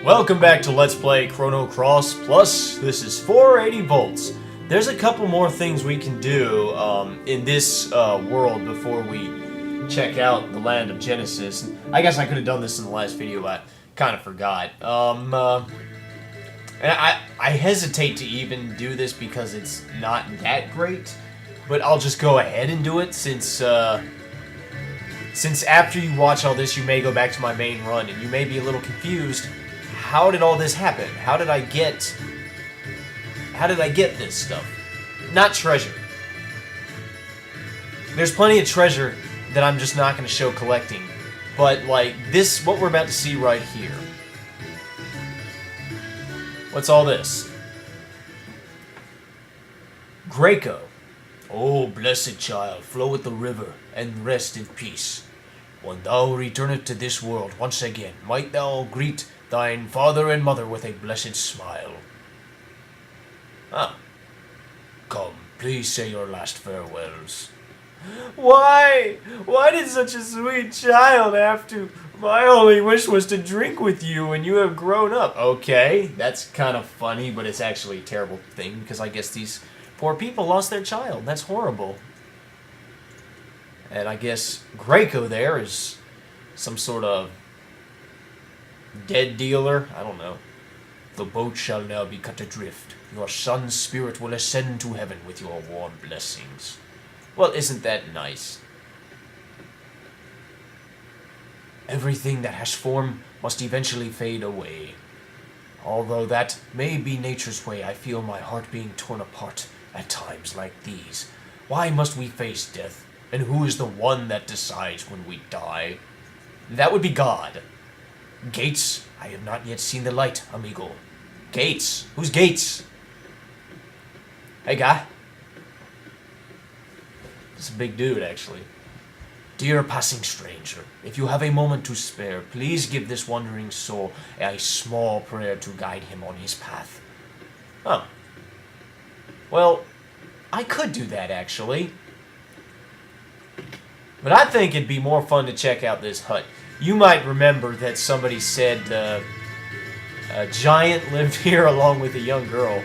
Welcome back to Let's Play Chrono Cross Plus. This is 480 volts. There's a couple more things we can do in this world before we check out the land of Genesis. I guess I could have done this in the last video, but kind of forgot. And I hesitate to even do this because it's not that great, but I'll just go ahead and do it since after you watch all this, you may go back to my main run and you may be a little confused. How did all this happen? How did I get this stuff? Not treasure. There's plenty of treasure that I'm just not going to show collecting. But, like, this, what we're about to see right here. What's all this? Greco. Oh, blessed child, flow with the river, and rest in peace. When thou returnest to this world once again, might thou greet thine father and mother with a blessed smile. Ah. Come, please say your last farewells. Why? Why did such a sweet child have to? My only wish was to drink with you when you have grown up. Okay, that's kind of funny, but it's actually a terrible thing, because I guess these poor people lost their child. That's horrible. And I guess Greco there is some sort of dead dealer? I don't know. The boat shall now be cut adrift. Your son's spirit will ascend to heaven with your warm blessings. Well, isn't that nice? Everything that has form must eventually fade away. Although that may be nature's way, I feel my heart being torn apart at times like these. Why must we face death? And who is the one that decides when we die? That would be God. Gates, I have not yet seen the light, amigo. Gates? Who's Gates? Hey, guy. This is a big dude, actually. Dear passing stranger, if you have a moment to spare, please give this wandering soul a small prayer to guide him on his path. Oh. Well, I could do that, actually. But I think it'd be more fun to check out this hut. You might remember that somebody said a giant lived here along with a young girl.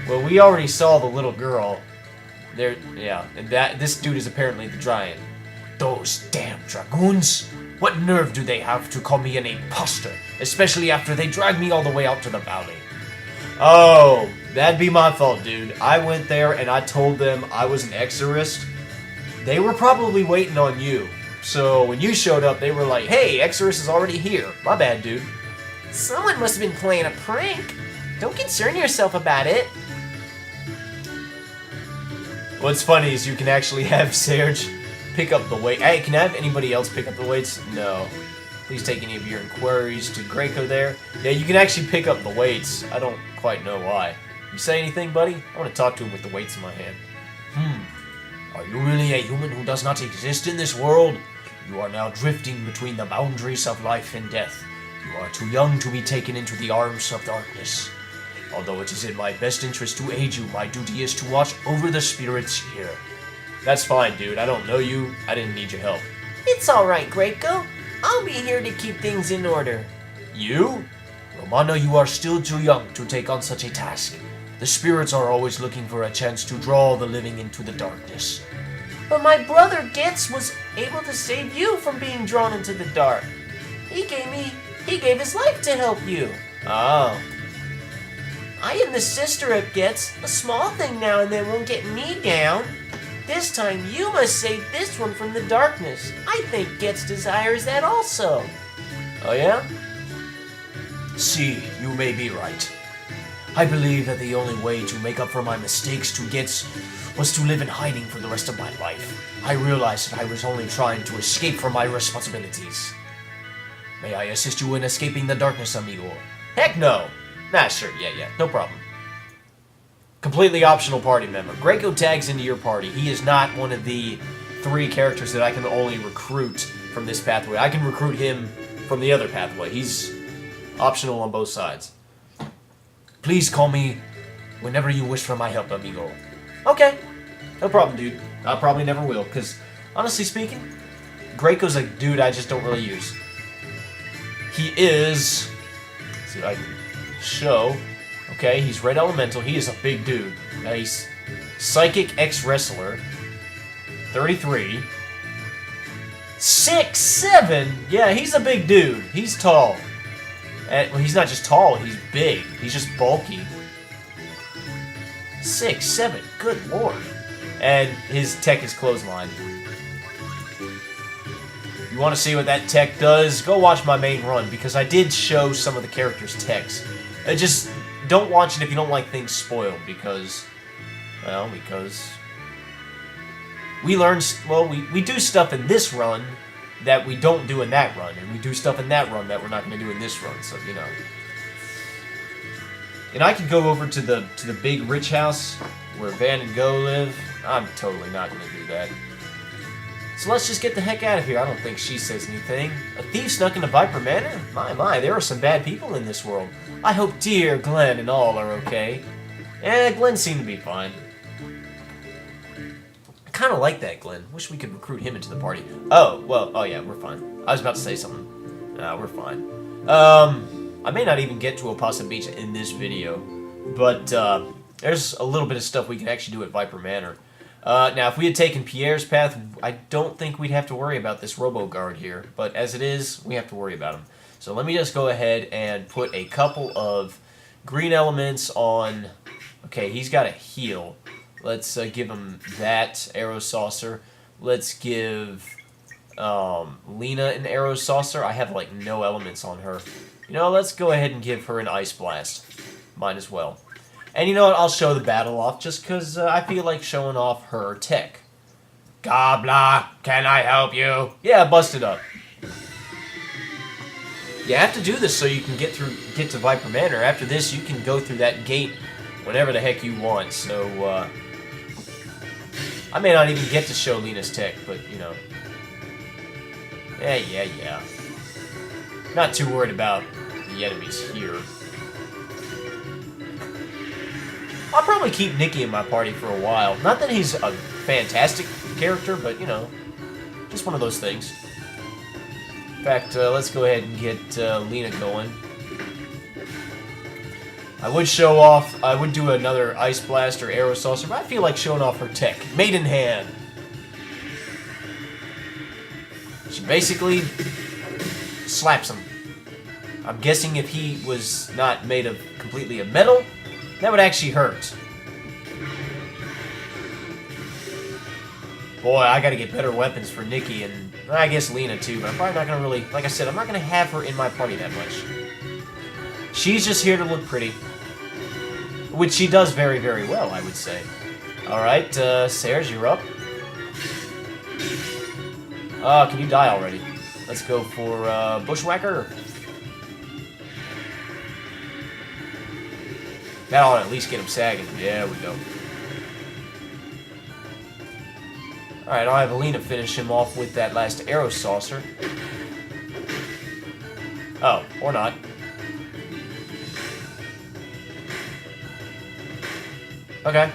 Well, we already saw the little girl. There, yeah, and this dude is apparently the giant. Those damn dragoons! What nerve do they have to call me an imposter, especially after they dragged me all the way out to the valley? Oh, that'd be my fault, dude. I went there and I told them I was an exorcist. They were probably waiting on you. So when you showed up, they were like, hey, Exorcist is already here. My bad, dude. Someone must have been playing a prank. Don't concern yourself about it. What's funny is you can actually have Serge pick up the weight. Hey, can I have anybody else pick up the weights? No. Please take any of your inquiries to Greco there. Yeah, you can actually pick up the weights. I don't quite know why. You say anything, buddy? I want to talk to him with the weights in my hand. Are you really a human who does not exist in this world? You are now drifting between the boundaries of life and death. You are too young to be taken into the arms of darkness. Although it is in my best interest to aid you, my duty is to watch over the spirits here. That's fine, dude. I don't know you. I didn't need your help. It's alright, Greco. I'll be here to keep things in order. You? Romano, you are still too young to take on such a task. The spirits are always looking for a chance to draw the living into the darkness. But my brother Getz was able to save you from being drawn into the dark. He gave his life to help you. Oh. I am the sister of Getz. A small thing now and then won't get me down. This time you must save this one from the darkness. I think Getz desires that also. Oh yeah? See, you may be right. I believe that the only way to make up for my mistakes to Getz was to live in hiding for the rest of my life. I realized that I was only trying to escape from my responsibilities. May I assist you in escaping the darkness, amigo? Heck no! Nah, sure, yeah, no problem. Completely optional party member. Greco tags into your party. He is not one of the 3 characters that I can only recruit from this pathway. I can recruit him from the other pathway. He's optional on both sides. Please call me whenever you wish for my help, amigo. Okay. No problem, dude. I probably never will, because, honestly speaking, Greco's a dude I just don't really use. He is... see what I can show. Okay, he's red elemental. He is a big dude. Nice. Psychic ex-wrestler. 33. 6'7". Yeah, he's a big dude. He's tall. And, well, he's not just tall, he's big. He's just bulky. 6'7". Good lord. And his tech is clothesline. You want to see what that tech does? Go watch my main run, because I did show some of the characters' techs. Just don't watch it if you don't like things spoiled, because... Well, because... We learn... Well, we do stuff in this run that we don't do in that run, and we do stuff in that run that we're not going to do in this run, so, you know. And I could go over to the big rich house where Van and Go live. I'm totally not going to do that. So let's just get the heck out of here. I don't think she says anything. A thief snuck into Viper Manor? My, there are some bad people in this world. I hope dear Glenn and all are okay. Glenn seemed to be fine. I kind of like that Glenn. Wish we could recruit him into the party. Oh, well, oh yeah, we're fine. I was about to say something. No, we're fine. I may not even get to Opossum Beach in this video, but there's a little bit of stuff we can actually do at Viper Manor. Now, if we had taken Pierre's path, I don't think we'd have to worry about this Robo-Guard here. But as it is, we have to worry about him. So let me just go ahead and put a couple of green elements on... Okay, he's got a heal. Let's give him that Arrow Saucer. Let's give Lena an Arrow Saucer. I have, like, no elements on her. You know, let's go ahead and give her an Ice Blast. Might as well. And you know what? I'll show the battle off just because I feel like showing off her tech. Gobbler, can I help you? Yeah, bust it up. You have to do this so you can get to Viper Manor. After this, you can go through that gate whenever the heck you want. So, I may not even get to show Lena's tech, but, you know. Yeah. Not too worried about the enemies here. I'll probably keep Nicky in my party for a while. Not that he's a fantastic character, but, you know, just one of those things. In fact, let's go ahead and get Lena going. I would show off, I would do another Ice Blast or Arrow Saucer, but I feel like showing off her tech. Maiden Hand. She basically slaps him. I'm guessing if he was not made of completely of metal, that would actually hurt. Boy, I gotta get better weapons for Nicky and I guess Lena too, but I'm probably not gonna really, like I said, I'm not gonna have her in my party that much. She's just here to look pretty. Which she does very, very well, I would say. Alright, Serge, you're up. Can you die already? Let's go for, Bushwhacker. That'll at least get him sagging. There we go. Alright, I'll have Alina finish him off with that last Arrow Saucer. Oh, or not. Okay.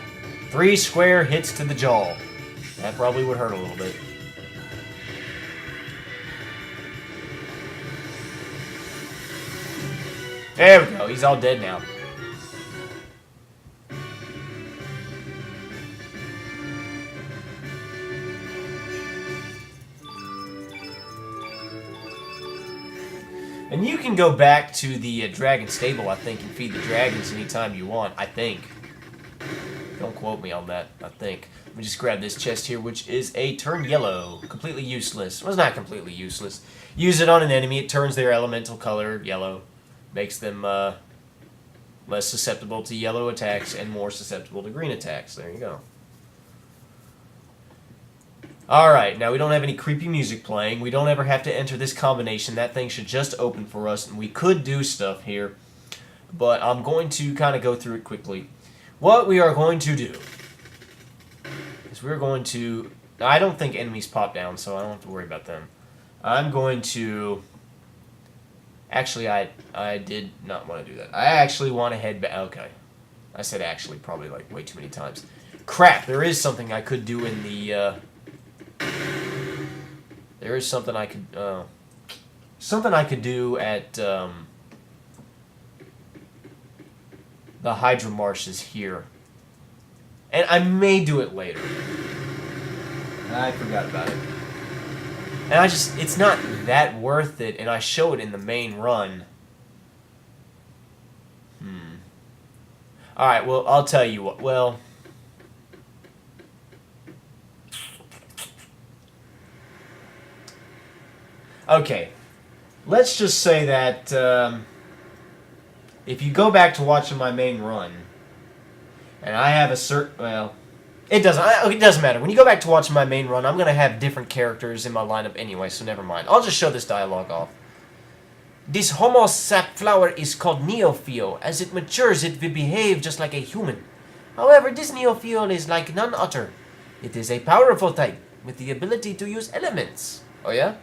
3 square hits to the jaw. That probably would hurt a little bit. There we go. He's all dead now. And you can go back to the dragon stable, I think, and feed the dragons anytime you want, I think. Don't quote me on that, I think. Let me just grab this chest here, which is a turn yellow. Completely useless. Well, it's not completely useless. Use it on an enemy, it turns their elemental color yellow. Makes them less susceptible to yellow attacks and more susceptible to green attacks. There you go. Alright, now we don't have any creepy music playing. We don't ever have to enter this combination. That thing should just open for us, and we could do stuff here. But I'm going to kind of go through it quickly. What we are going to do is we're going to... I don't think enemies pop down, so I don't have to worry about them. I'm going to... Actually, I did not want to do that. I actually want to head back... Okay. I said actually probably like way too many times. Crap, there is something I could do in the... There is something I could... something I could do at... the Hydra Marshes here. And I may do it later. I forgot about it. And it's not that worth it, and I show it in the main run. Alright, well, I'll tell you what. Well, okay. Let's just say that if you go back to watching my main run, and I have a certain... Well, it doesn't matter. When you go back to watching my main run, I'm going to have different characters in my lineup anyway, so never mind. I'll just show this dialogue off. This homo sap flower is called Neophyll. As it matures, it will behave just like a human. However, this Neophyll is like none other. It is a powerful type, with the ability to use elements. Oh yeah?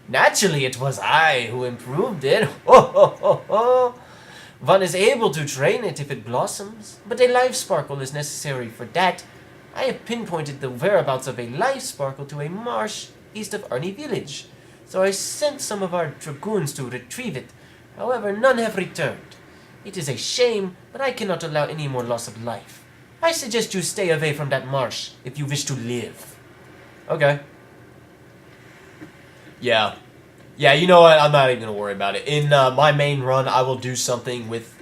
Naturally, it was I who improved it. One is able to train it if it blossoms, but a life sparkle is necessary for that. I have pinpointed the whereabouts of a life sparkle to a marsh east of Arnie Village, so I sent some of our dragoons to retrieve it. However, none have returned. It is a shame, but I cannot allow any more loss of life. I suggest you stay away from that marsh if you wish to live. Okay. Yeah. Yeah, you know what? I'm not even going to worry about it. In my main run, I will do something with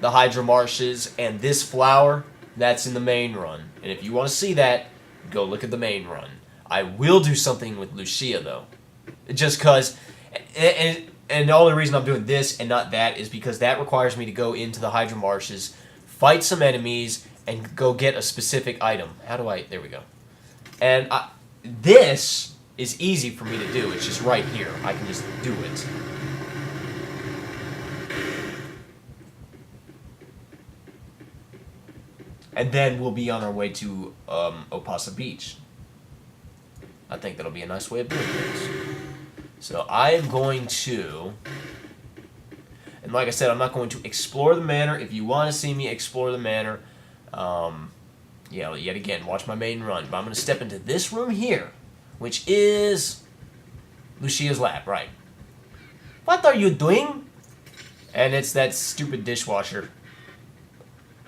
the Hydra Marshes and this flower. That's in the main run. And if you want to see that, go look at the main run. I will do something with Lucia, though. Just because... And the only reason I'm doing this and not that is because that requires me to go into the Hydra Marshes, fight some enemies, and go get a specific item. How do I... There we go. And this is easy for me to do. It's just right here. I can just do it. And then we'll be on our way to Opasa Beach. I think that'll be a nice way of doing things. So I'm going to... And like I said, I'm not going to explore the manor. If you want to see me explore the manor, yeah, yet again, watch my main run. But I'm going to step into this room here, which is Lucia's lab, right? What are you doing? And it's that stupid dishwasher.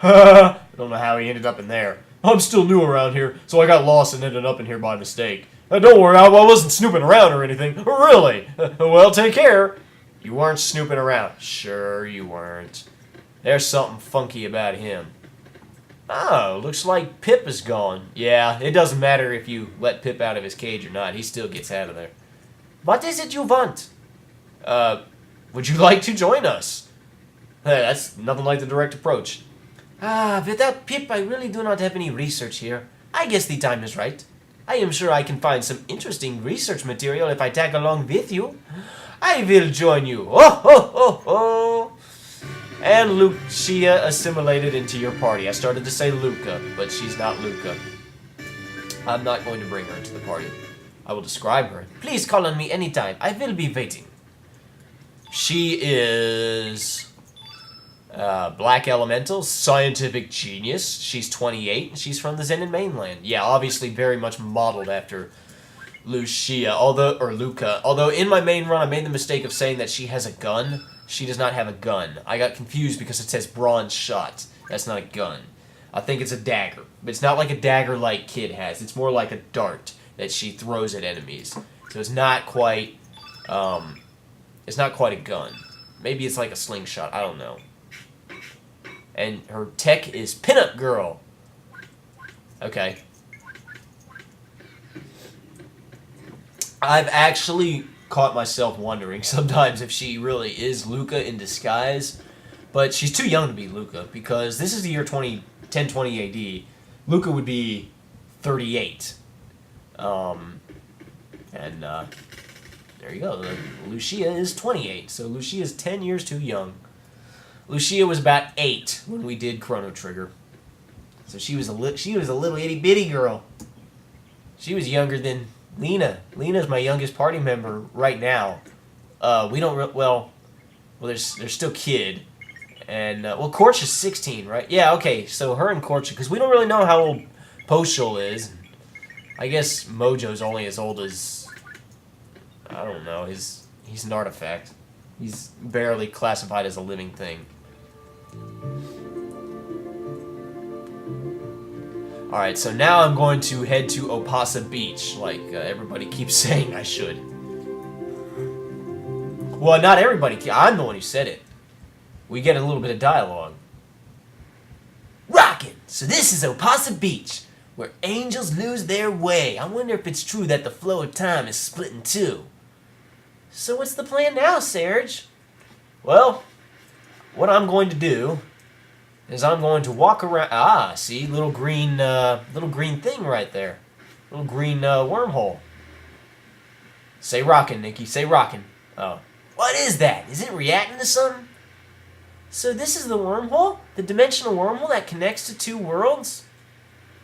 I don't know how he ended up in there. I'm still new around here, so I got lost and ended up in here by mistake. Don't worry, I wasn't snooping around or anything. Really? Well, take care. You weren't snooping around. Sure you weren't. There's something funky about him. Oh, looks like Pip is gone. Yeah, it doesn't matter if you let Pip out of his cage or not. He still gets out of there. What is it you want? Would you like to join us? That's nothing like the direct approach. Without Pip, I really do not have any research here. I guess the time is right. I am sure I can find some interesting research material if I tag along with you. I will join you. Oh, ho, ho, ho. And Lucia assimilated into your party. I started to say Luca, but she's not Luca. I'm not going to bring her into the party. I will describe her. Please call on me anytime. I will be waiting. She is... Black Elemental, scientific genius. She's 28, and she's from the Zenin mainland. Yeah, obviously very much modeled after Lucia, Luca. Although in my main run, I made the mistake of saying that she has a gun. She does not have a gun. I got confused because it says bronze shot. That's not a gun. I think it's a dagger. But it's not like a dagger like Kid has. It's more like a dart that she throws at enemies. So it's not quite, it's not quite a gun. Maybe it's like a slingshot. I don't know. And her tech is Pinup Girl. Okay. I've actually caught myself wondering sometimes if she really is Luca in disguise. But she's too young to be Luca, because this is the year 1020 AD. Luca would be 38. There you go. Lucia is 28, so Lucia is 10 years too young. Lucia was about 8 when we did Chrono Trigger. So she was a little itty bitty girl. She was younger than Lena. Lena's my youngest party member right now. We don't well, there's still Kid, and Korch is 16, right? Yeah, okay. So her and Korch, because we don't really know how old Poshul is. I guess Mojo's only as old as, I don't know. He's an artifact. He's barely classified as a living thing. Alright, so now I'm going to head to Opasa Beach, like everybody keeps saying I should. Well, not everybody. I'm the one who said it. We get a little bit of dialogue. Rockin'! So this is Opasa Beach, where angels lose their way. I wonder if it's true that the flow of time is split in two. So what's the plan now, Serge? Well, what I'm going to do is I'm going to walk around. Ah, see, little green thing right there, little green wormhole. Say rockin', Nikki. Say rockin'. Oh, what is that? Is it reacting to something? So this is the wormhole? The dimensional wormhole that connects to two worlds?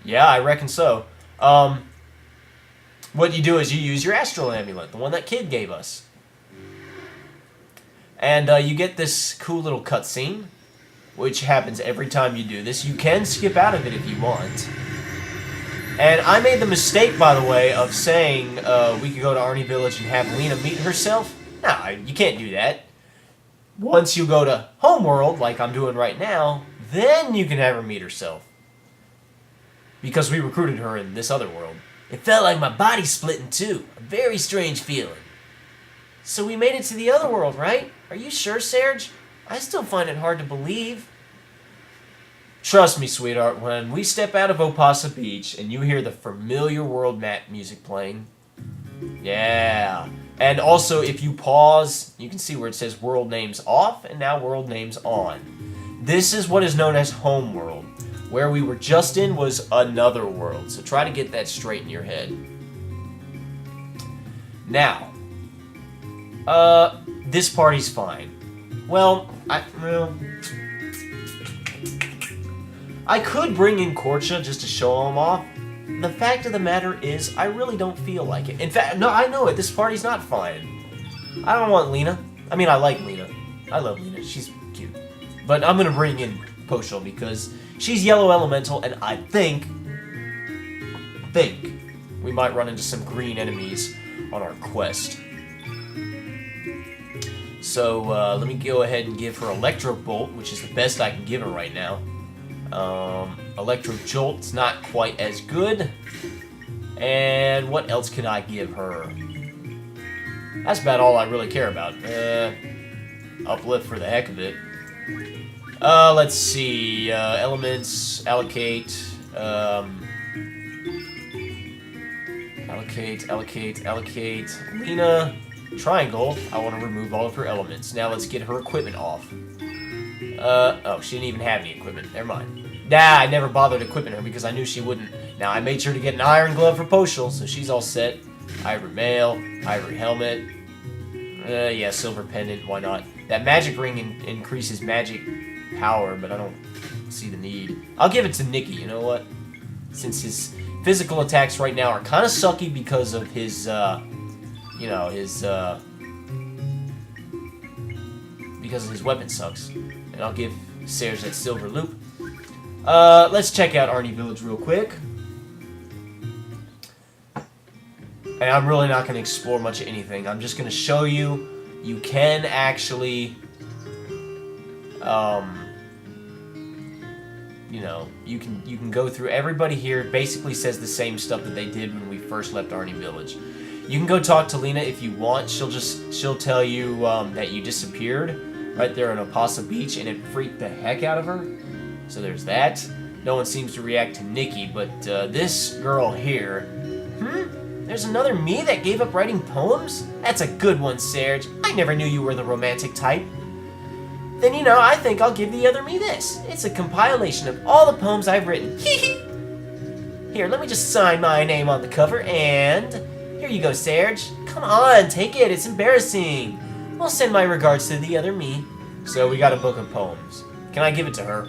Yeah, I reckon so. What you do is you use your astral amulet, the one that kid gave us. And you get this cool little cutscene, which happens every time you do this. You can skip out of it if you want. And I made the mistake, by the way, of saying we could go to Arnie Village and have Lena meet herself. No, you can't do that. Once you go to Homeworld, like I'm doing right now, then you can have her meet herself. Because we recruited her in this other world. It felt like my body split in two. A very strange feeling. So we made it to the other world, right? Are you sure, Serge? I still find it hard to believe. Trust me, sweetheart, when we step out of Opasa Beach and you hear the familiar world map music playing, yeah. And also, if you pause, you can see where it says world names off and now world names on. This is what is known as Homeworld. Where we were just in was another world, so try to get that straight in your head. Now, this party's fine. Well, I could bring in Korcha just to show him off. The fact of the matter is, I really don't feel like it. In fact, no, I know it. This party's not fine. I don't want Lena. I mean, I like Lena. I love Lena. She's cute. But I'm gonna bring in Poshel because she's Yellow Elemental, and I think we might run into some green enemies on our quest. So, let me go ahead and give her Electro Bolt, which is the best I can give her right now. Electro Jolt's not quite as good. And what else can I give her? That's about all I really care about. Uplift for the heck of it. Let's see. Elements, allocate. Allocate. Lena, triangle. I want to remove all of her elements. Now let's get her equipment off. Oh, she didn't even have any equipment. Never mind. Nah, I never bothered equipping her because I knew she wouldn't. Now, I made sure to get an iron glove for Poshel, so she's all set. Ivory mail, ivory helmet. Yeah, silver pendant, why not? That magic ring increases magic power, but I don't see the need. I'll give it to Nikki, you know what? Since his physical attacks right now are kind of sucky because of his, because his weapon sucks. And I'll give Serge that silver loop. Let's check out Arnie Village real quick. And I'm really not going to explore much of anything. I'm just going to show you can actually, you can go through. Everybody here basically says the same stuff that they did when we first left Arnie Village. You can go talk to Lena if you want. She'll tell you that you disappeared right there on Opasa Beach, and it freaked the heck out of her. So there's that. No one seems to react to Nikki, but this girl here... There's another me that gave up writing poems? That's a good one, Serge. I never knew you were the romantic type. Then, I think I'll give the other me this. It's a compilation of all the poems I've written. Here, let me just sign my name on the cover, and... Here you go, Serge. Come on, take it. It's embarrassing. I'll send my regards to the other me. So we got a book of poems. Can I give it to her?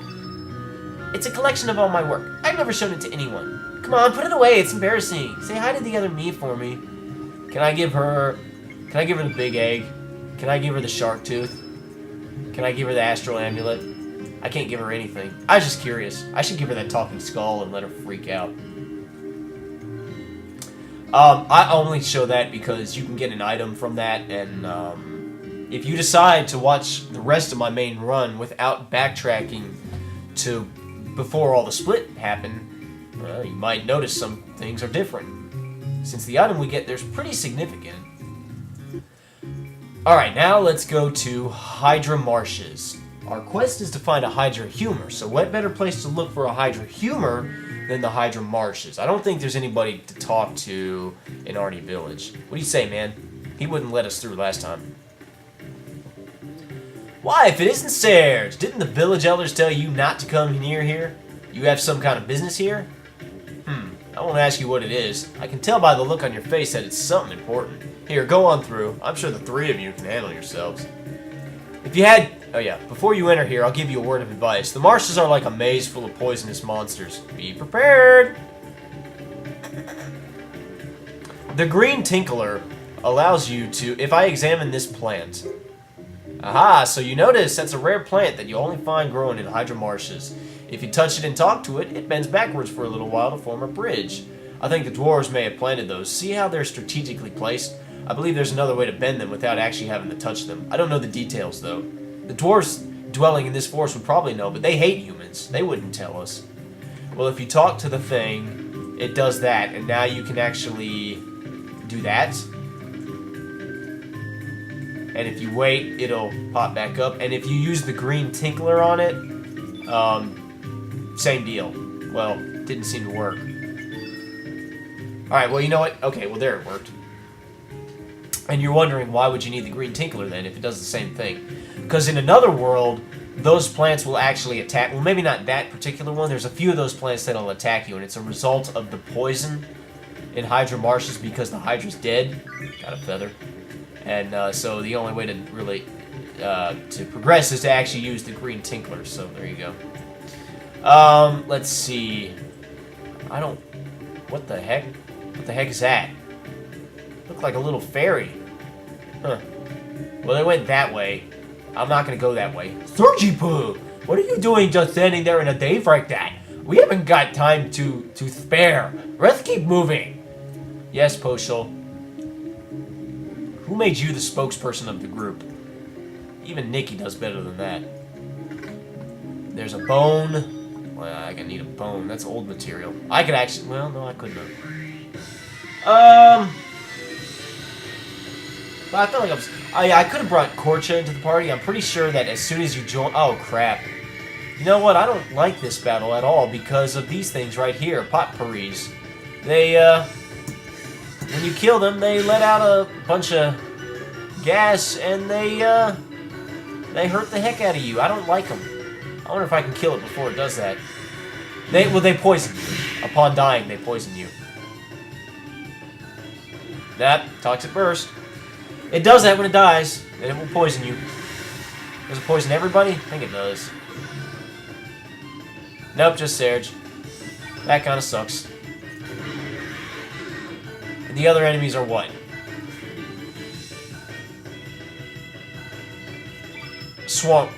It's a collection of all my work. I've never shown it to anyone. Come on, put it away. It's embarrassing. Say hi to the other me for me. Can I give her the big egg? Can I give her the shark tooth? Can I give her the astral amulet? I can't give her anything. I was just curious. I should give her that talking skull and let her freak out. I only show that because you can get an item from that, and if you decide to watch the rest of my main run without backtracking to before all the split happened, Well, you might notice some things are different. Since the item we get there's pretty significant. Alright, now let's go to Hydra Marshes. Our quest is to find a Hydra Humor, so what better place to look for a Hydra Humor than the Hydra Marshes? I don't think there's anybody to talk to in Arnie Village. What do you say, man? He wouldn't let us through last time. Why, if it isn't Serge, didn't the village elders tell you not to come near here? You have some kind of business here? I won't ask you what it is. I can tell by the look on your face that it's something important. Here, go on through. I'm sure the three of you can handle yourselves. If you had... Oh yeah, before you enter here, I'll give you a word of advice. The marshes are like a maze full of poisonous monsters. Be prepared! The green tinkler allows you to... If I examine this plant... Aha, so you notice that's a rare plant that you only find growing in Hydra Marshes. If you touch it and talk to it, it bends backwards for a little while to form a bridge. I think the dwarves may have planted those. See how they're strategically placed? I believe there's another way to bend them without actually having to touch them. I don't know the details, though. The dwarves dwelling in this forest would probably know, but they hate humans. They wouldn't tell us. Well, if you talk to the thing, it does that, and now you can actually do that. And if you wait, it'll pop back up. And if you use the green tinkler on it, same deal. Well, didn't seem to work. Alright, well, you know what? Okay, well, there it worked. And you're wondering, why would you need the green tinkler then if it does the same thing? Because in another world, those plants will actually attack... Well, maybe not that particular one. There's a few of those plants that'll attack you, and it's a result of the poison in Hydra Marshes because the Hydra's dead. Got a feather. And so the only way to really to progress is to actually use the green tinkler. So there you go. Let's see. I don't... What the heck? What the heck is that? Looked like a little fairy. Huh. Well, they went that way. I'm not gonna go that way. Surgipoo! What are you doing just standing there in a dave like that? We haven't got time to spare. Let's keep moving. Yes, Poshul. Who made you the spokesperson of the group? Even Nikki does better than that. There's a bone. Well, I need a bone. That's old material. I could actually... Well, no, I couldn't have. But I felt like I could have brought Korcha into the party. I'm pretty sure that as soon as you join... Oh, crap. You know what? I don't like this battle at all because of these things right here. Potpourris. They, when you kill them, they let out a bunch of gas, and they hurt the heck out of you. I don't like them. I wonder if I can kill it before it does that. They poison you. Upon dying, they poison you. That toxic burst. It does that when it dies, and it will poison you. Does it poison everybody? I think it does. Nope, just Serge. That kind of sucks. And the other enemies are what? Swamp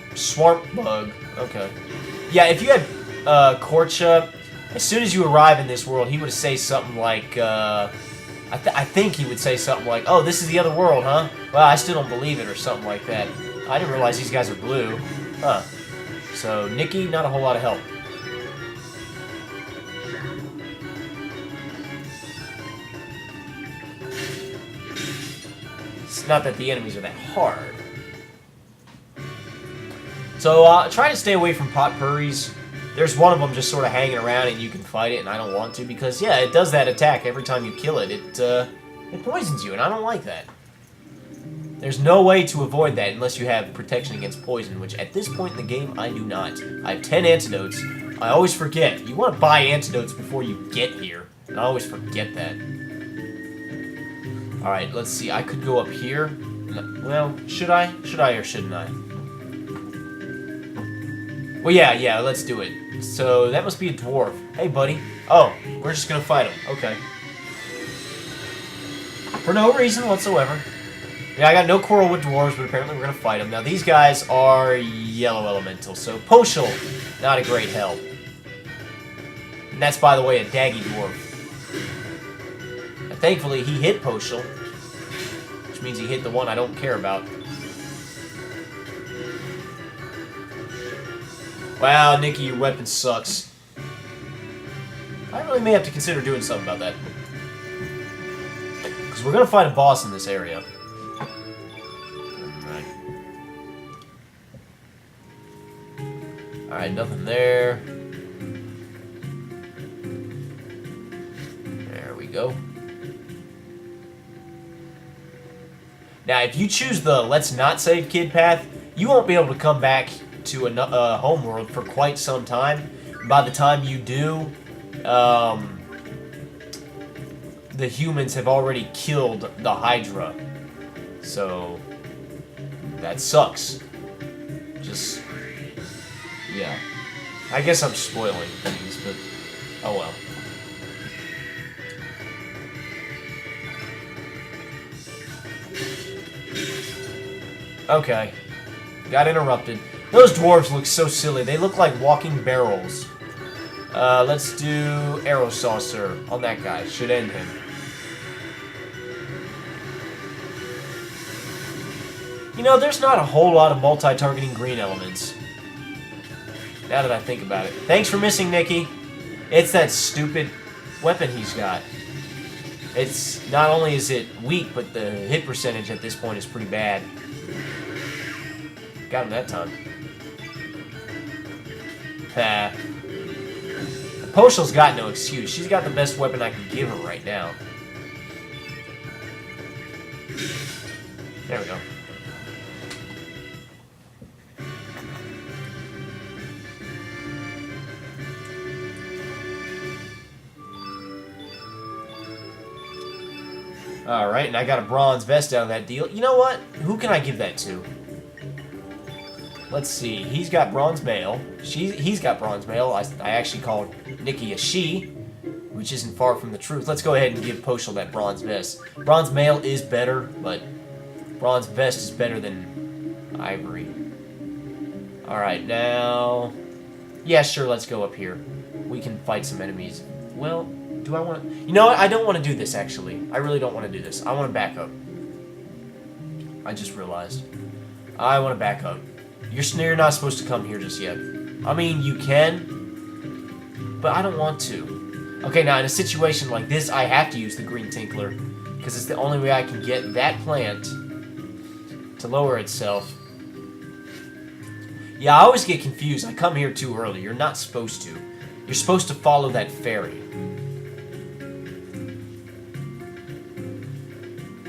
bug. Okay. Yeah, if you had Korcha, as soon as you arrive in this world, he would say something like, I think he would say something like, oh, this is the other world, huh? Well, I still don't believe it, or something like that. I didn't realize these guys are blue. Huh. So, Nikki, not a whole lot of help. It's not that the enemies are that hard. So, try to stay away from potpourris. There's one of them just sort of hanging around and you can fight it, and I don't want to because, yeah, it does that attack every time you kill it. It poisons you, and I don't like that. There's no way to avoid that unless you have protection against poison, which at this point in the game, I do not. I have 10 antidotes. I always forget. You want to buy antidotes before you get here, and I always forget that. Alright, let's see. I could go up here. Well, should I? Should I or shouldn't I? Well, yeah, let's do it. So, that must be a dwarf. Hey, buddy. Oh, we're just gonna fight him. Okay. For no reason whatsoever. Yeah, I got no quarrel with dwarves, but apparently we're gonna fight them. Now, these guys are yellow elemental, so Poshul, not a great help. And that's, by the way, a daggy dwarf. Now, thankfully, he hit Poshul, which means he hit the one I don't care about. Wow, Nikki, your weapon sucks. I really may have to consider doing something about that. Because we're going to fight a boss in this area. Alright. Alright, nothing there. There we go. Now, if you choose the Let's Not Save Kid path, you won't be able to come back to a homeworld for quite some time. By the time you do, the humans have already killed the Hydra. So, that sucks. Just, yeah. I guess I'm spoiling things, but oh well. Okay. Got interrupted. Those dwarves look so silly. They look like walking barrels. Let's do Arrow Saucer on that guy. Should end him. You know, there's not a whole lot of multi-targeting green elements. Now that I think about it. Thanks for missing, Nikki. It's that stupid weapon he's got. It's not only is it weak, but the hit percentage at this point is pretty bad. Got him that time. Ha. Poshal's got no excuse. She's got the best weapon I can give her right now. There we go. Alright, and I got a bronze vest out of that deal. You know what? Who can I give that to? Let's see. He's got bronze mail. He's got bronze mail. I actually called Nikki a she, which isn't far from the truth. Let's go ahead and give Poshal that bronze vest. Bronze mail is better, but bronze vest is better than ivory. Alright, now... Yeah, sure, let's go up here. We can fight some enemies. Well, do I want to... You know what? I don't want to do this, actually. I really don't want to do this. I want to back up. I just realized. I want to back up. You're not supposed to come here just yet. I mean, you can, but I don't want to. Okay, now in a situation like this, I have to use the Green Tinkler, because it's the only way I can get that plant to lower itself. Yeah, I always get confused. I come here too early. You're not supposed to. You're supposed to follow that fairy.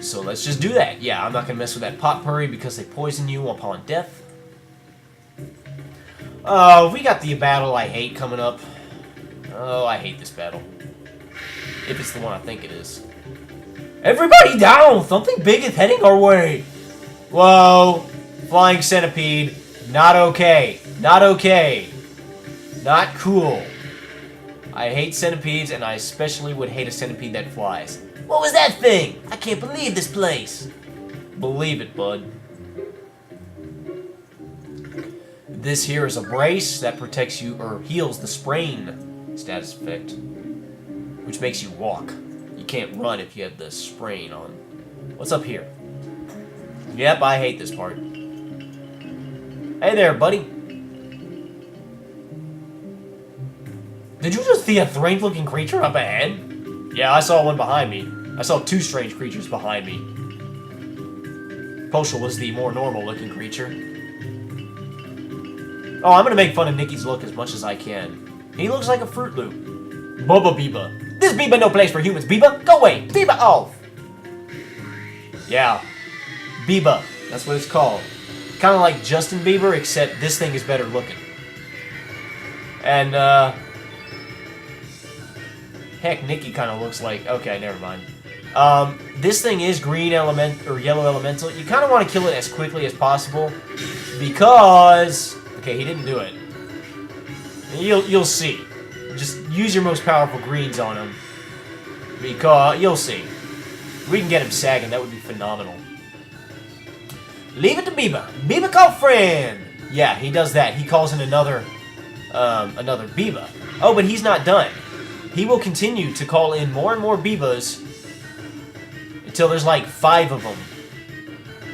So let's just do that. Yeah, I'm not going to mess with that potpourri because they poison you upon death. Oh, we got the battle I hate coming up. Oh, I hate this battle. If it's the one I think it is. Everybody down! Something big is heading our way! Whoa! Flying centipede. Not okay. Not okay. Not cool. I hate centipedes, and I especially would hate a centipede that flies. What was that thing? I can't believe this place. Believe it, bud. This here is a brace that protects you, or heals the sprain status effect, which makes you walk. You can't run if you have the sprain on. What's up here? Yep, I hate this part. Hey there, buddy. Did you just see a strange-looking creature up ahead? Yeah, I saw one behind me. I saw two strange creatures behind me. Poshal was the more normal-looking creature. Oh, I'm gonna make fun of Nikki's look as much as I can. He looks like a Fruit Loop. Bubba Biba. This Biba no place for humans, Biba. Go away. Biba off. Yeah. Biba. That's what it's called. Kind of like Justin Bieber, except this thing is better looking. And, heck, Nikki kind of looks like... Okay, never mind. This thing is green element, or yellow elemental. You kind of want to kill it as quickly as possible. Because... Okay, he didn't do it. You'll see. Just use your most powerful greens on him. Because, you'll see. We can get him sagging, that would be phenomenal. Leave it to Biba. Biba call friend. Yeah, he does that. He calls in another Biba. Oh, but he's not done. He will continue to call in more and more Bibas until there's like 5 of them.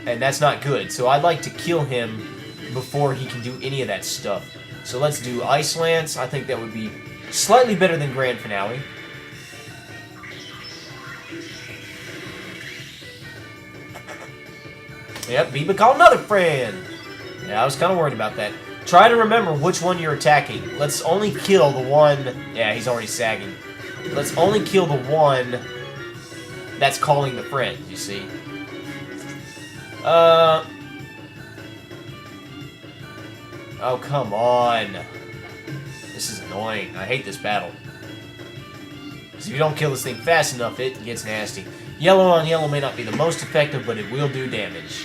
And that's not good. So I'd like to kill him before he can do any of that stuff. So let's do Ice Lance. I think that would be slightly better than Grand Finale. Yep, Biba called another friend. Yeah, I was kind of worried about that. Try to remember which one you're attacking. Let's only kill the one... Yeah, he's already sagging. Let's only kill the one that's calling the friend, you see. Oh, come on. This is annoying. I hate this battle. Because if you don't kill this thing fast enough, it gets nasty. Yellow on yellow may not be the most effective, but it will do damage.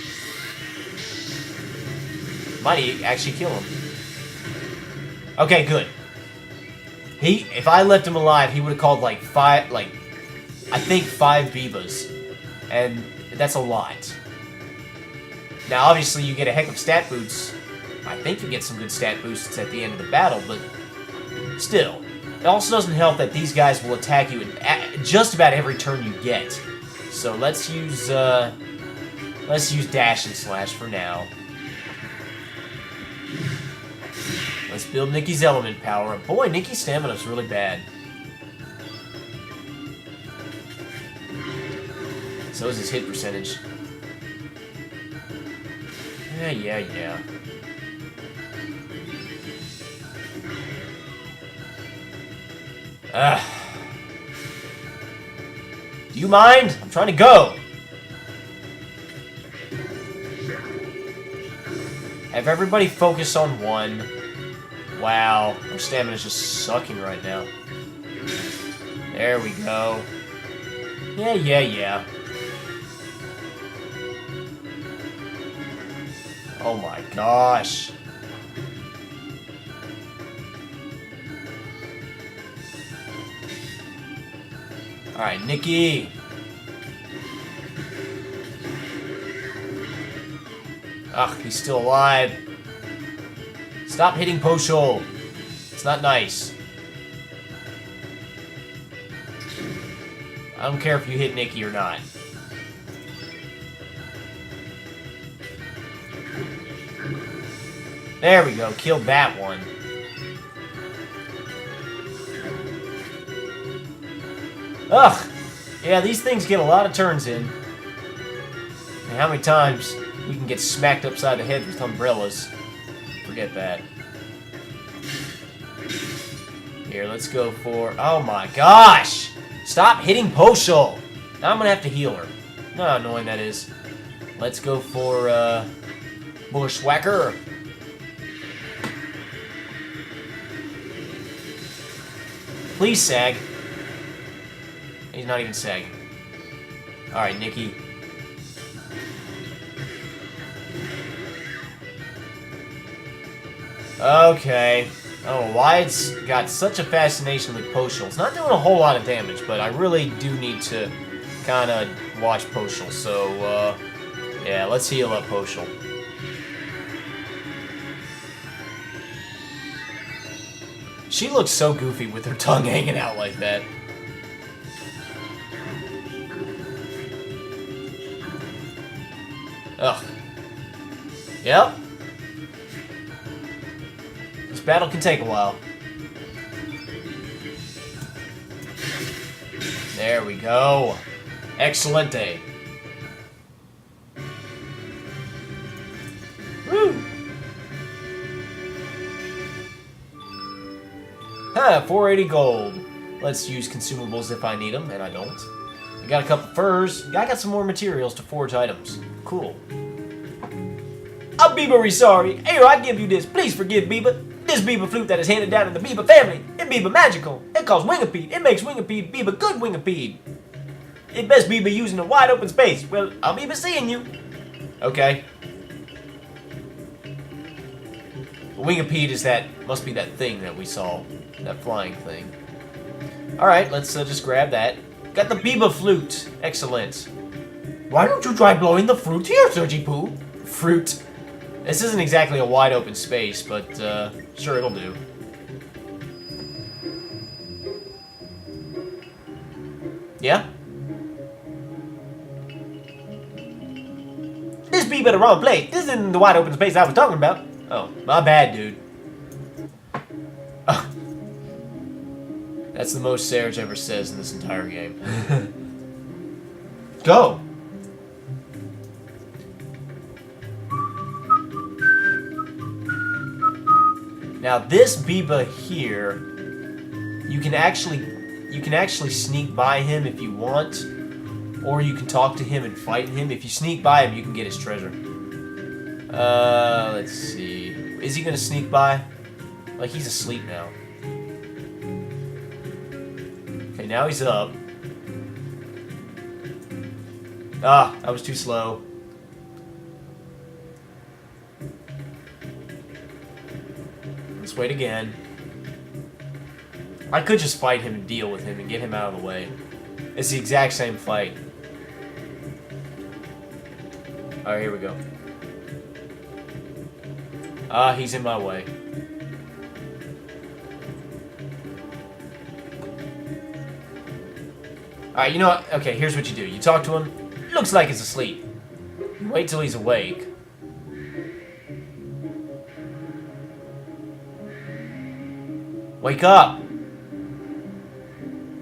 Might actually kill him. Okay, good. If I left him alive, he would have called I think 5 Bibas. And that's a lot. Now, obviously, you get a heck of stat boosts. I think you get some good stat boosts at the end of the battle, but still. It also doesn't help that these guys will attack you at just about every turn you get. So let's use dash and slash for now. Let's build Nikki's element power. Boy, Nikki's stamina's really bad. So is his hit percentage. Yeah. Do you mind? I'm trying to go. Have everybody focus on one. Wow, our stamina's just sucking right now. There we go. Yeah. Oh my gosh. Alright, Nikki. Ugh, he's still alive. Stop hitting Poshol. It's not nice. I don't care if you hit Nikki or not. There we go, killed that one. Ugh! Yeah, these things get a lot of turns in. And how many times we can get smacked upside the head with umbrellas? Forget that. Here, let's go for... Oh my gosh! Stop hitting Poshol! Now I'm gonna have to heal her. Know how annoying that is. Let's go for, Bushwhacker. Please sag. He's not even sagging. Alright, Nikki. Okay. I don't know why it's got such a fascination with Poshol. It's not doing a whole lot of damage, but I really do need to kind of watch Poshol. So, yeah, let's heal up Poshol. She looks so goofy with her tongue hanging out like that. Ugh. Yep. This battle can take a while. There we go. Excelente. Woo! Huh, 480 gold. Let's use consumables if I need them, and I don't. I got a couple furs. I got some more materials to forge items. Cool. I'm Biba sorry. Here, I give you this. Please forgive Biba. This Biba flute that is handed down in the Biba family. It Biba magical. It calls Wingipede. It makes Wingipede Biba good Wingipede. It best Biba using a wide open space. Well, I'll Biba seeing you. Okay. Wingipede is that, must be that thing that we saw. That flying thing. Alright, let's just grab that. Got the Biba flute. Excellent. Why don't you try blowing the fruit here, Surgy Poo? Fruit. This isn't exactly a wide open space, but sure, it'll do. Yeah? This Biba the wrong place. This isn't the wide open space I was talking about. Oh, my bad, dude. That's the most Sarge ever says in this entire game. Go! Now this Biba here, you can actually sneak by him if you want, or you can talk to him and fight him. If you sneak by him, you can get his treasure. Let's see. Is he gonna sneak by? Like, he's asleep now. Okay, now he's up. Ah, that was too slow. Let's wait again. I could just fight him and deal with him and get him out of the way. It's the exact same fight. Alright, here we go. Ah, he's in my way. Alright, you know what? Okay, here's what you do. You talk to him. Looks like he's asleep. You wait till he's awake. Wake up!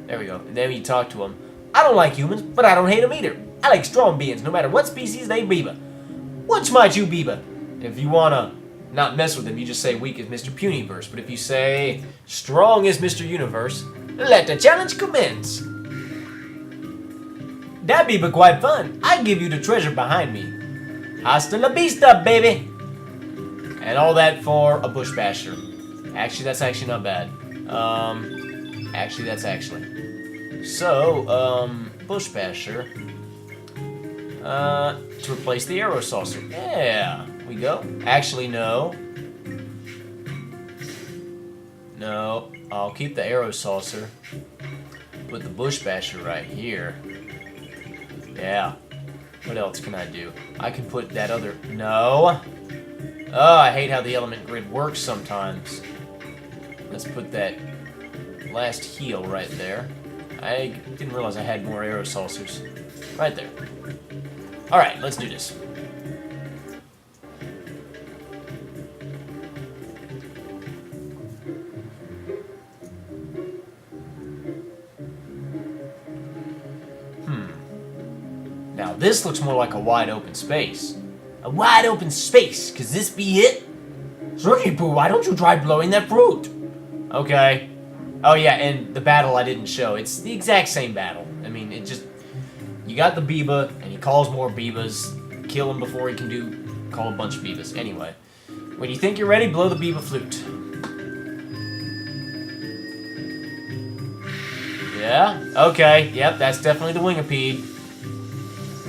There we go. And then you talk to him. I don't like humans, but I don't hate them either. I like strong beings, no matter what species they be. Which might you be? If you wanna not mess with him, you just say weak as Mr. Puniverse. But if you say strong as Mr. Universe, let the challenge commence. That'd be quite fun. I give you the treasure behind me. Hasta la vista, baby. And all that for a bush basher. Actually, that's actually not bad. Actually, that's actually. So, bush basher. To replace the arrow saucer. Yeah, we go. Actually, no. No, I'll keep the arrow saucer. Put the bush basher right here. Yeah. What else can I do? I can put that other... No. Oh, I hate how the element grid works sometimes. Let's put that last heal right there. I didn't realize I had more arrow saucers. Right there. Alright, let's do this. Now this looks more like a wide open space. A wide open space? Could this be it? Sookie Poo, why don't you try blowing that fruit? Okay. Oh yeah, and the battle I didn't show. It's the exact same battle. I mean, it just... You got the Biba, and he calls more Bibas. Kill him before he can call a bunch of Bibas. Anyway. When you think you're ready, blow the Biba flute. Yeah? Okay. Yep, that's definitely the Wingipede.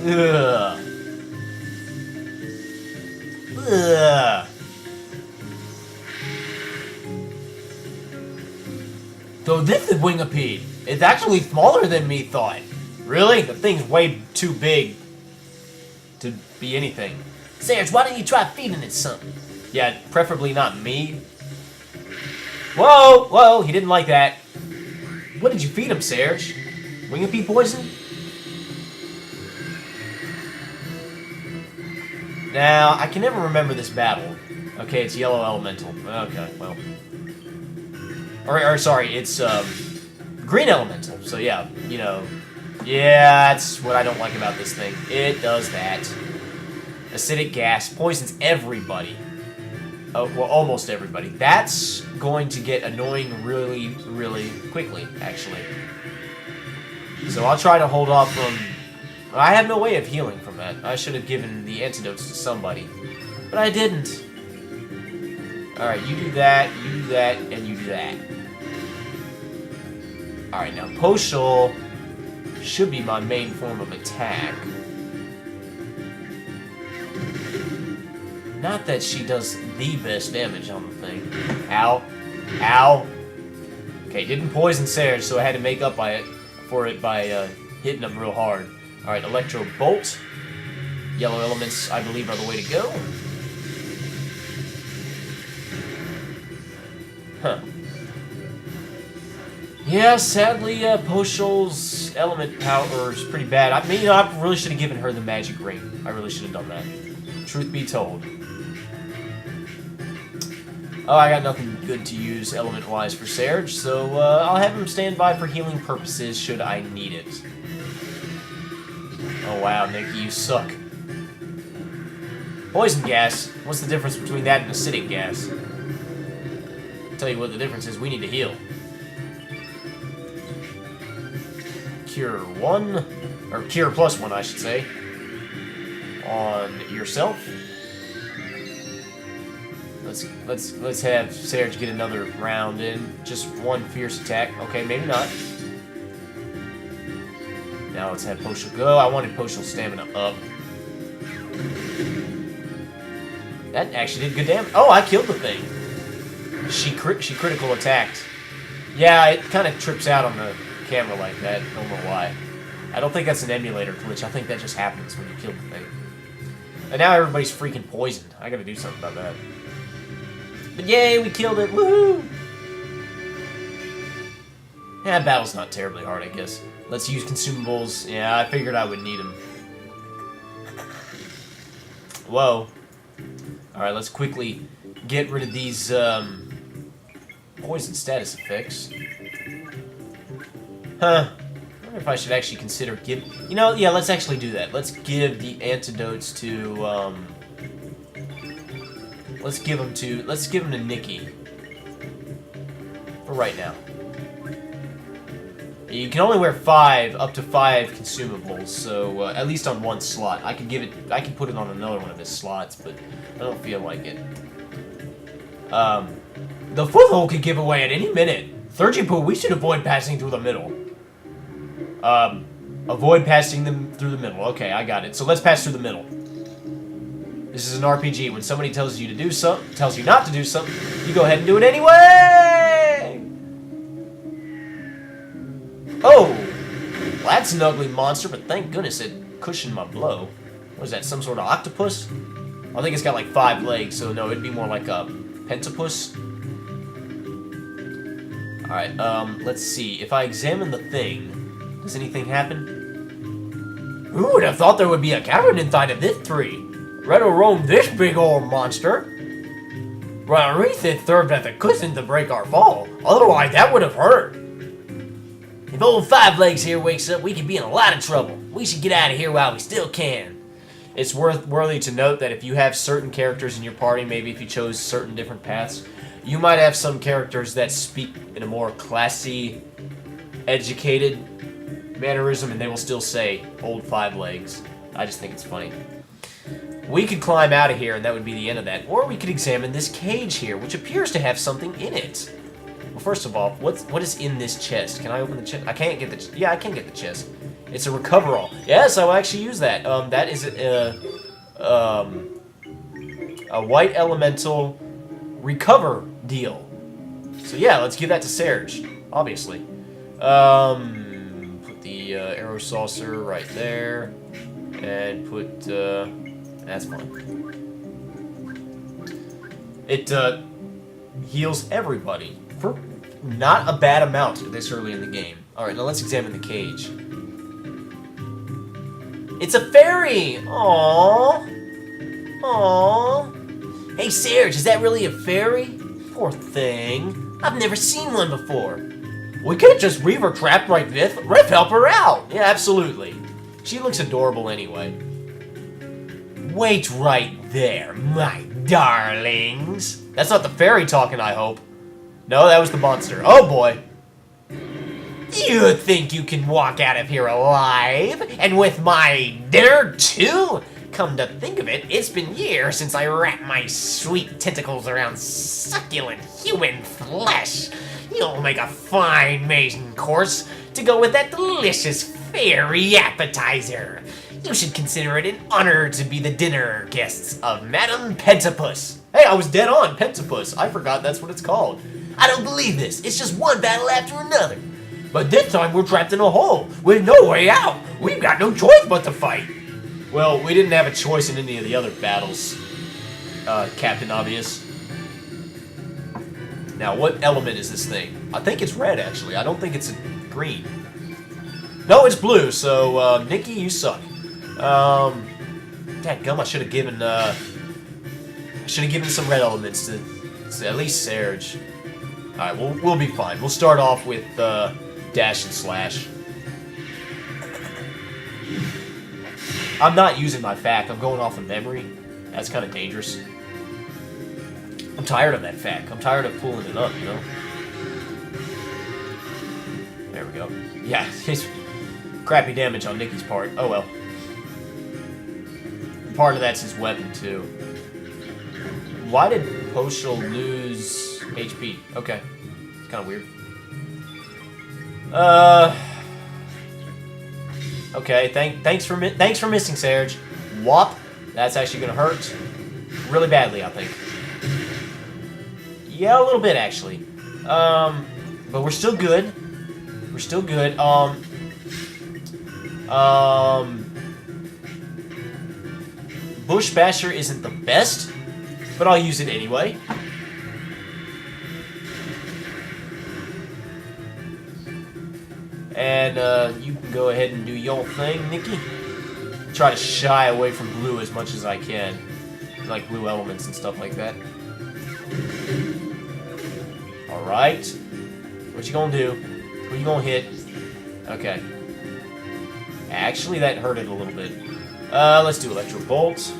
Ugh. Ugh. So this is Wingipede. It's actually smaller than me thought. Really? The thing's way too big to be anything. Serge, why don't you try feeding it something? Yeah, preferably not me. Whoa! Whoa! He didn't like that. What did you feed him, Serge? Wingipede poison? Now, I can never remember this battle. Okay, it's Yellow Elemental. Okay, well. Or sorry, it's Green Elemental. So yeah, you know. Yeah, that's what I don't like about this thing. It does that. Acidic gas poisons everybody. Oh, well, almost everybody. That's going to get annoying really, really quickly, actually. So I'll try to hold off from... I have no way of healing from that. I should have given the antidotes to somebody. But I didn't. Alright, you do that, and you do that. Alright, now Poshul should be my main form of attack. Not that she does the best damage on the thing. Ow. Ow. Okay, didn't poison Serge, so I had to make up for it by hitting him real hard. Alright, Electro Bolt. Yellow elements, I believe, are the way to go. Huh. Yeah, sadly, Poshul's element power is pretty bad. I mean, I really should have given her the magic ring. I really should have done that. Truth be told. Oh, I got nothing good to use element-wise for Serge, so I'll have him stand by for healing purposes should I need it. Oh wow, Nikki, you suck. Poison gas? What's the difference between that and acidic gas? tell you what the difference is. We need to heal. Cure 1, or cure plus 1, I should say, on yourself. Let's have Serge get another round in. Just one fierce attack. Okay, maybe not. Now let's have Potional go. I wanted Potional stamina up. That actually did good damage. Oh, I killed the thing. She critical attacked. Yeah, it kind of trips out on the camera like that. Don't know why. I don't think that's an emulator glitch. I think that just happens when you kill the thing. And now everybody's freaking poisoned. I gotta do something about that. But yay, we killed it. Woohoo! Yeah, battle's not terribly hard, I guess. Let's use consumables. Yeah, I figured I would need them. Whoa. Alright, let's quickly get rid of these poison status effects. Huh. I wonder if I should actually consider give. You know, yeah, let's actually do that. Let's give the antidotes to let's give them to Nikki. For right now. You can only wear up to 5 consumables, so at least on one slot. I can put it on another one of his slots, but I don't feel like it. The foothold could give away at any minute. Thurgy-poo, we should avoid passing through the middle. Avoid passing them through the middle. Okay, I got it. So let's pass through the middle. This is an RPG. When somebody tells you to do something, tells you not to do something, you go ahead and do it anyway! Oh! Well, that's an ugly monster, but thank goodness it cushioned my blow. What is that, some sort of octopus? I think it's got like 5 legs, so no, it'd be more like a pentapus. Alright, let's see. If I examine the thing, does anything happen? Who would have thought there would be a cavern inside of this tree? Rather roam this big old monster. Well, Reese served as a cushion to break our fall. Otherwise, that would have hurt. If old Five Legs here wakes up, we could be in a lot of trouble. We should get out of here while we still can. It's worthy to note that if you have certain characters in your party, maybe if you chose certain different paths, you might have some characters that speak in a more classy, educated mannerism, and they will still say, old Five Legs. I just think it's funny. We could climb out of here, and that would be the end of that. Or we could examine this cage here, which appears to have something in it. Well, first of all, what is in this chest? Can I open the chest? I can't get the... Yeah, I can get the chest. It's a recoverall. Yes, I will actually use that. That is a white elemental recover deal. So yeah, let's give that to Serge, obviously. Put the arrow saucer right there, and put that's fine. It heals everybody for not a bad amount this early in the game. All right, now let's examine the cage. It's a fairy! Aww. Aww. Hey, Serge, is that really a fairy? Poor thing. I've never seen one before. We can't just leave her trapped like this. Let's help her out. Yeah, absolutely. She looks adorable anyway. Wait right there, my darlings. That's not the fairy talking, I hope. No, that was the monster. Oh, boy. You think you can walk out of here alive? And with my dinner, too? Come to think of it, it's been years since I wrapped my sweet tentacles around succulent human flesh. You'll make a fine main course to go with that delicious fairy appetizer. You should consider it an honor to be the dinner guests of Madame Pentapus. Hey, I was dead on, Pentapus. I forgot that's what it's called. I don't believe this. It's just one battle after another. But this time we're trapped in a hole with no way out. We've got no choice but to fight. Well, we didn't have a choice in any of the other battles, Captain Obvious. Now, what element is this thing? I think it's red, actually. I don't think it's green. No, it's blue, so, Nikki, you suck. Dadgum, I should have given some red elements to at least Serge. Alright, we'll be fine. We'll start off with, dash and slash. I'm not using my fact. I'm going off of memory. That's kind of dangerous. I'm tired of that fact. I'm tired of pulling it up, you know? There we go. Yeah, it's crappy damage on Nikki's part. Oh well. Part of that's his weapon, too. Why did Poshel lose HP? Okay. It's kind of weird. Okay, thanks for missing, Serge. Whop. That's actually gonna hurt really badly, I think. Yeah, a little bit actually. But we're still good. We're still good. Bush Basher isn't the best, but I'll use it anyway. And you can go ahead and do your thing, Nikki. Try to shy away from blue as much as I can. Like blue elements and stuff like that. Alright. What you gonna do? Who you gonna hit? Okay. Actually, that hurt it a little bit. Let's do Electro Bolt.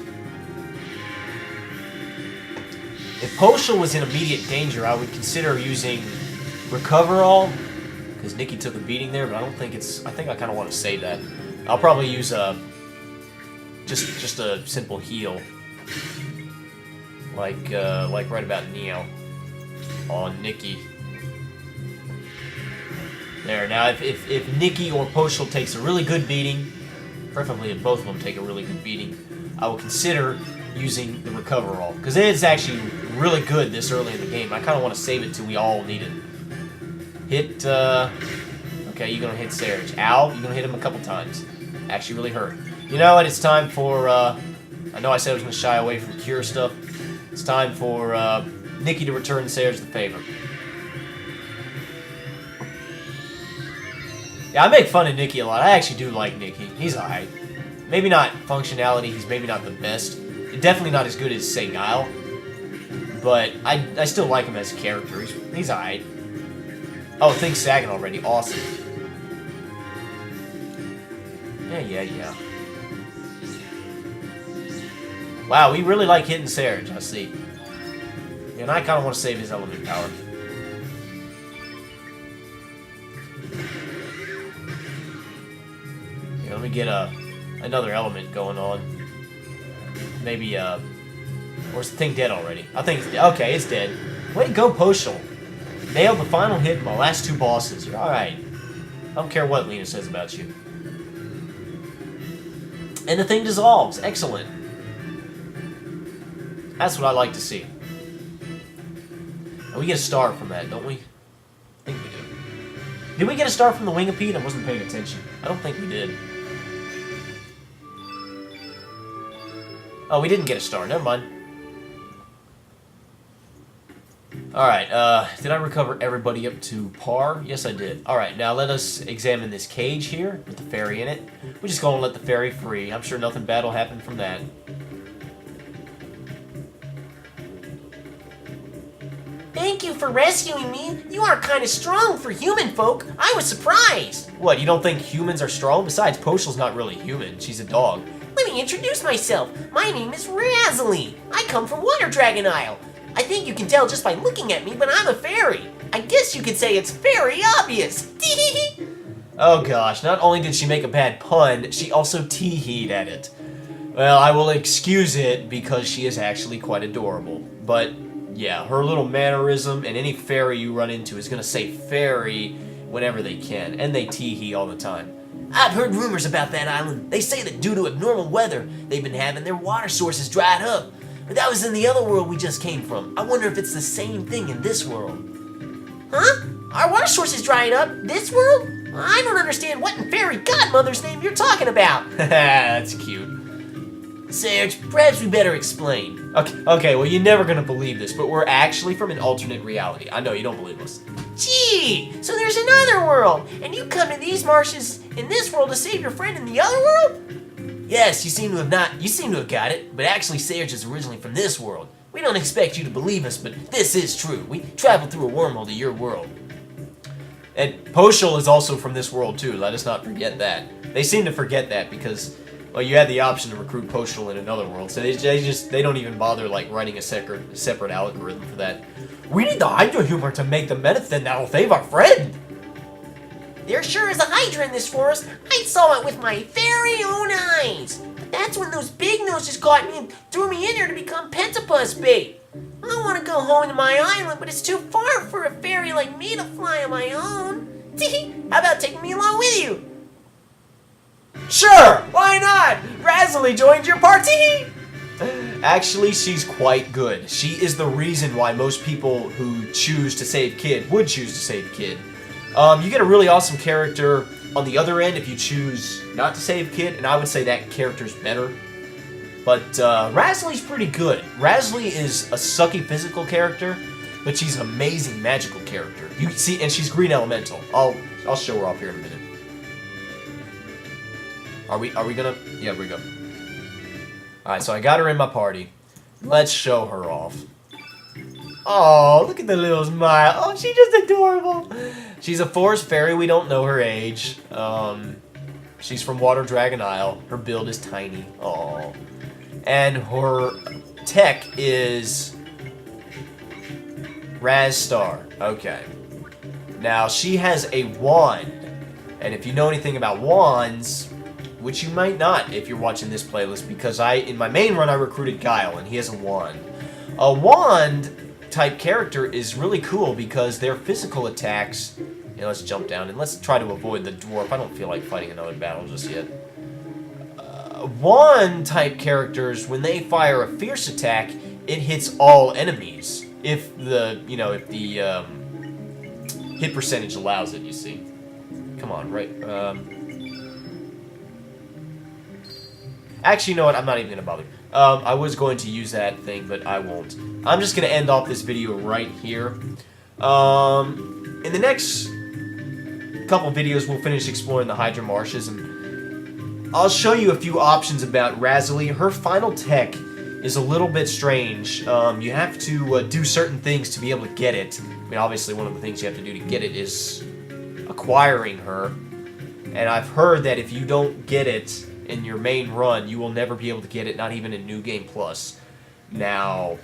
If Poshel was in immediate danger, I would consider using Recover All. Because Nikki took a beating there, but I don't think it's... I think I kind of want to save that. I'll probably use just a simple heal. Like right about now. On Nikki. There, now if Nikki or Poshel takes a really good beating, preferably if both of them take a really good beating, I will consider using the Recover All. Because it is actually really good this early in the game. I kind of want to save it till we all need it. Hit, okay, you're going to hit Serge. Ow, you're going to hit him a couple times. Actually really hurt. You know what, it's time for, I know I said I was going to shy away from cure stuff. It's time for, Nikki to return Serge the favor. Yeah, I make fun of Nikki a lot. I actually do like Nikki. He's alright. Maybe not functionality, he's maybe not the best. Definitely not as good as, say, Guile. But I still like him as a character. He's alright. Oh, things sagging already. Awesome. Yeah. Wow, we really like hitting Serge, I see. And I kind of want to save his element power. Here, let me get another element going on. Maybe, or is the thing dead already? I think it's dead. Okay, it's dead. Way to go, Poshel. Nailed the final hit in my last two bosses. You're alright. I don't care what Lena says about you. And the thing dissolves. Excellent. That's what I like to see. And we get a star from that, don't we? I think we do. Did we get a star from the Wingipede? I wasn't paying attention. I don't think we did. Oh, we didn't get a star. Never mind. Alright, did I recover everybody up to par? Yes, I did. Alright, now let us examine this cage here with the fairy in it. We're just going to let the fairy free. I'm sure nothing bad will happen from that. Thank you for rescuing me. You are kind of strong for human folk. I was surprised. What, you don't think humans are strong? Besides, Poshel's not really human. She's a dog. Let me introduce myself. My name is Razzly. I come from Water Dragon Isle. I think you can tell just by looking at me, but I'm a fairy. I guess you could say it's very obvious. Oh gosh, not only did she make a bad pun, she also tee-heed at it. Well, I will excuse it because she is actually quite adorable. But, yeah, her little mannerism, and any fairy you run into is going to say fairy whenever they can, and they tee-hee all the time. I've heard rumors about that island. They say that due to abnormal weather, they've been having their water sources dried up. But that was in the other world we just came from. I wonder if it's the same thing in this world. Huh? Our water source is drying up? This world? I don't understand what in fairy godmother's name you're talking about. That's cute. Serge, perhaps we better explain. Okay, well, you're never gonna believe this, but we're actually from an alternate reality. I know, you don't believe us. Gee, so there's another world, and you come to these marshes in this world to save your friend in the other world? Yes, you seem to have got it, but actually Serge is originally from this world. We don't expect you to believe us, but this is true. We traveled through a wormhole to your world. And Poshel is also from this world too, let us not forget that. They seem to forget that because Well, you had the option to recruit Postal in another world, so they don't even bother like writing a separate algorithm for that. We need the Hydra humor to make the medicine that'll save our friend. There sure is a Hydra in this forest. I saw it with my very own eyes. But that's when those big noses caught me and threw me in here to become Pentapus bait. I want to go home to my island, but it's too far for a fairy like me to fly on my own. How about taking me along with you? Sure, why not? Razzly joined your party! Actually, she's quite good. She is the reason why most people who choose to save Kid would choose to save Kid. You get a really awesome character on the other end if you choose not to save Kid, and I would say that character's better. But Razzly's pretty good. Razzly is a sucky physical character, but she's an amazing magical character. You see, and she's Green Elemental. I'll show her off here in a minute. Are we gonna? Yeah, we go. Alright, so I got her in my party. Let's show her off. Oh, look at the little smile. Oh, she's just adorable. She's a forest fairy. We don't know her age. She's from Water Dragon Isle. Her build is tiny. Oh. And her tech is Raz Star. Okay. Now, she has a wand. And if you know anything about wands, which you might not if you're watching this playlist, because in my main run I recruited Guile, and he has a wand. A wand type character is really cool because their physical attacks... let's jump down and let's try to avoid the dwarf. I don't feel like fighting another battle just yet. Wand type characters, when they fire a fierce attack, it hits all enemies. If the hit percentage allows it, you see. Come on, right? Actually, you know what? I'm not even gonna bother. I was going to use that thing, but I won't. I'm just gonna end off this video right here. In the next couple videos, we'll finish exploring the Hydra Marshes, and I'll show you a few options about Razzly. Her final tech is a little bit strange. You have to do certain things to be able to get it. I mean, obviously, one of the things you have to do to get it is acquiring her. And I've heard that if you don't get it in your main run, you will never be able to get it, not even in New Game Plus. Now,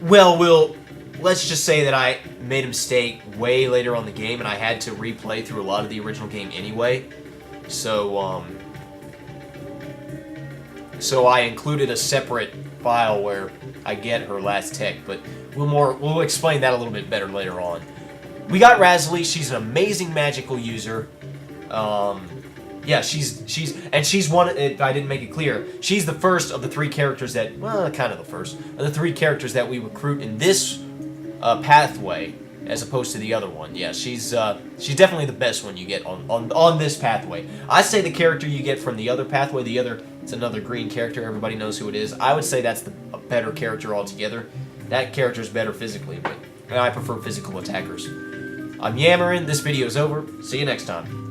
well, let's just say that I made a mistake way later on in the game, and I had to replay through a lot of the original game anyway. So, so I included a separate file where I get her last tech, but we'll explain that a little bit better later on. We got Razzly. She's an amazing magical user. Yeah, she's one. If I didn't make it clear, she's the first of the three characters that, well, kind of the first of the three characters that we recruit in this pathway, as opposed to the other one. Yeah, she's definitely the best one you get on this pathway. I say the character you get from the other pathway, it's another green character. Everybody knows who it is. I would say that's a better character altogether. That character's better physically, but I prefer physical attackers. I'm yammering. This video's over. See you next time.